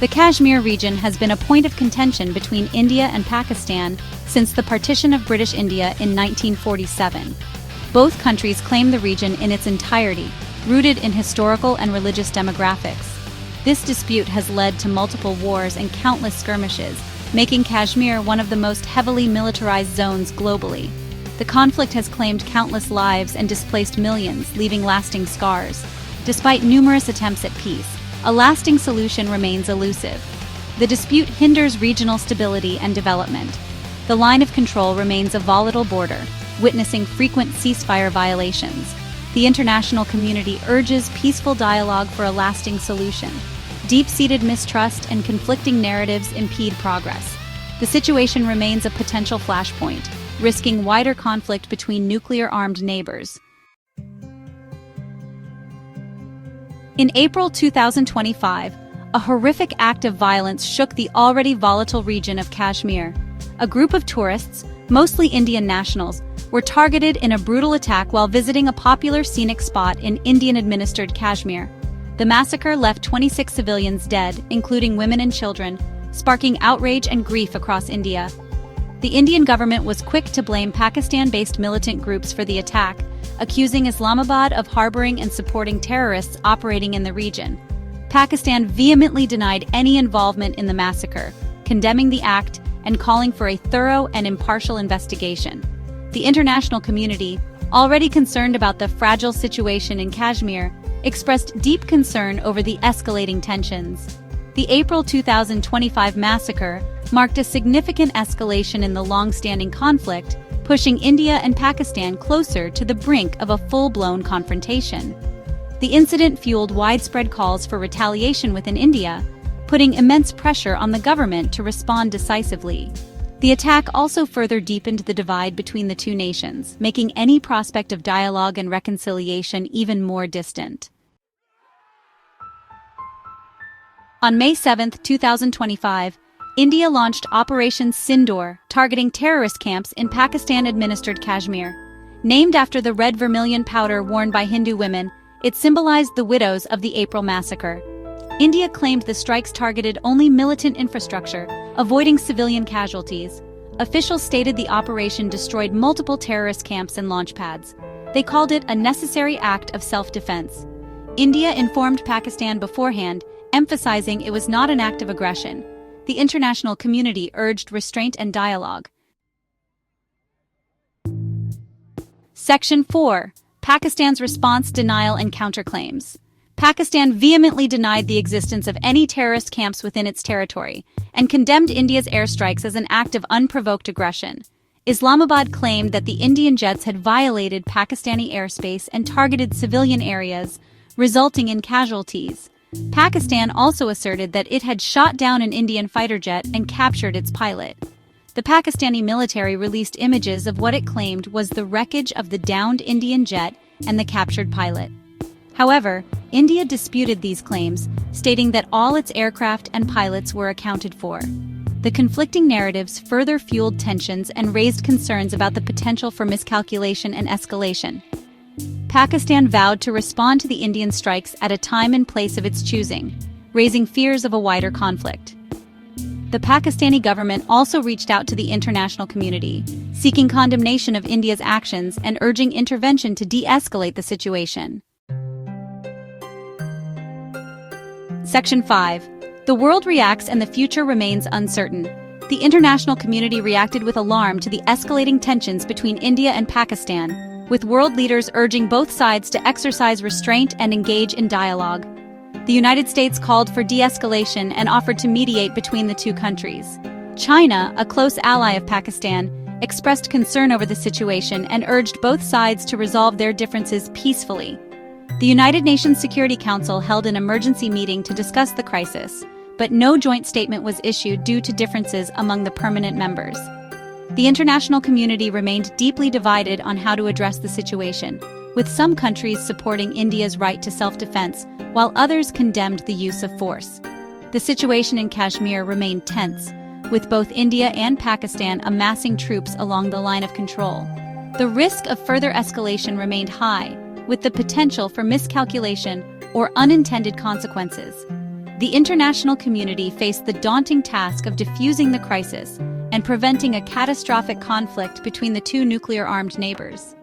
The Kashmir region has been a point of contention between India and Pakistan since the partition of British India in 1947. Both countries claim the region in its entirety, rooted in historical and religious demographics. This dispute has led to multiple wars and countless skirmishes, making Kashmir one of the most heavily militarized zones globally. The conflict has claimed countless lives and displaced millions, leaving lasting scars. Despite numerous attempts at peace, a lasting solution remains elusive. The dispute hinders regional stability and development. The line of control remains a volatile border, witnessing frequent ceasefire violations. The international community urges peaceful dialogue for a lasting solution. Deep-seated mistrust and conflicting narratives impede progress. The situation remains a potential flashpoint, risking wider conflict between nuclear-armed neighbors. In April 2025, a horrific act of violence shook the already volatile region of Kashmir. A group of tourists, mostly Indian nationals, were targeted in a brutal attack while visiting a popular scenic spot in Indian-administered Kashmir. The massacre left 26 civilians dead, including women and children, sparking outrage and grief across India. The Indian government was quick to blame Pakistan-based militant groups for the attack, accusing Islamabad of harboring and supporting terrorists operating in the region. Pakistan vehemently denied any involvement in the massacre, condemning the act and calling for a thorough and impartial investigation. The international community, already concerned about the fragile situation in Kashmir, expressed deep concern over the escalating tensions. The April 2025 massacre marked a significant escalation in the long-standing conflict, pushing India and Pakistan closer to the brink of a full-blown confrontation. The incident fueled widespread calls for retaliation within India, putting immense pressure on the government to respond decisively. The attack also further deepened the divide between the two nations, making any prospect of dialogue and reconciliation even more distant. On May 7, 2025, India launched Operation Sindoor, targeting terrorist camps in Pakistan-administered Kashmir. Named after the red vermilion powder worn by Hindu women, it symbolized the widows of the April massacre. India claimed the strikes targeted only militant infrastructure, avoiding civilian casualties. Officials stated the operation destroyed multiple terrorist camps and launch pads. They called it a necessary act of self-defense. India informed Pakistan beforehand, emphasizing it was not an act of aggression. The international community urged restraint and dialogue. Section 4. Pakistan's response, denial, and counterclaims. Pakistan vehemently denied the existence of any terrorist camps within its territory and condemned India's airstrikes as an act of unprovoked aggression. Islamabad claimed that the Indian jets had violated Pakistani airspace and targeted civilian areas, resulting in casualties. Pakistan also asserted that it had shot down an Indian fighter jet and captured its pilot. The Pakistani military released images of what it claimed was the wreckage of the downed Indian jet and the captured pilot. However, India disputed these claims, stating that all its aircraft and pilots were accounted for. The conflicting narratives further fueled tensions and raised concerns about the potential for miscalculation and escalation. Pakistan vowed to respond to the Indian strikes at a time and place of its choosing, raising fears of a wider conflict. The Pakistani government also reached out to the international community, seeking condemnation of India's actions and urging intervention to de-escalate the situation. Section 5. The world reacts and the future remains uncertain. The international community reacted with alarm to the escalating tensions between India and Pakistan, with world leaders urging both sides to exercise restraint and engage in dialogue. The United States called for de-escalation and offered to mediate between the two countries. China, a close ally of Pakistan, expressed concern over the situation and urged both sides to resolve their differences peacefully. The United Nations Security Council held an emergency meeting to discuss the crisis, but no joint statement was issued due to differences among the permanent members. The international community remained deeply divided on how to address the situation, with some countries supporting India's right to self-defense, while others condemned the use of force. The situation in Kashmir remained tense, with both India and Pakistan amassing troops along the line of control. The risk of further escalation remained high, with the potential for miscalculation or unintended consequences. The international community faced the daunting task of defusing the crisis and preventing a catastrophic conflict between the two nuclear-armed neighbors.